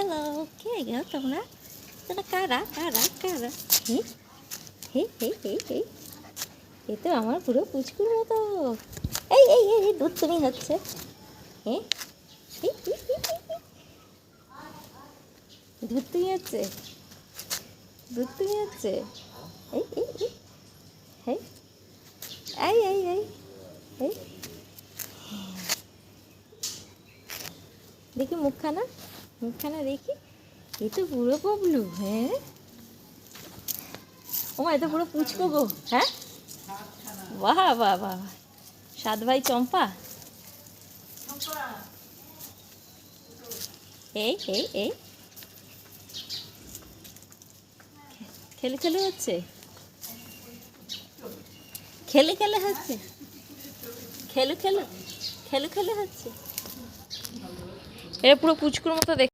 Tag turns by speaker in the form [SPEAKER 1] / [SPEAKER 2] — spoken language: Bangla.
[SPEAKER 1] হ্যালো, কে গো তোমরা? তোমরা কারা কারা কারা? হে হে হে হে হে, এ তো আমার পুরো পুচকুর মতো। এই এই এই এই, দুধ তুমি হচ্ছে। হ্যাঁ, দুধ তুমি হচ্ছে, দুধ তুমি হচ্ছে। এই এই এই, হেই এই এই এই এই, দেখি মুখখানা, মুখখানা দেখি। এ তো পুরো পবলু। হ্যাঁ, ও মা, এ তো পুরো পুচকো গো। হ্যাঁ, বাহ বাহ বাহ, সাত ভাই চম্পা। এই এই এই, খেলে খেলে হচ্ছে, খেলে খেলে হচ্ছে, খেলু খেলু খেলু খেলু হচ্ছে। এটা পুরো পুচকুর মতো দেখ।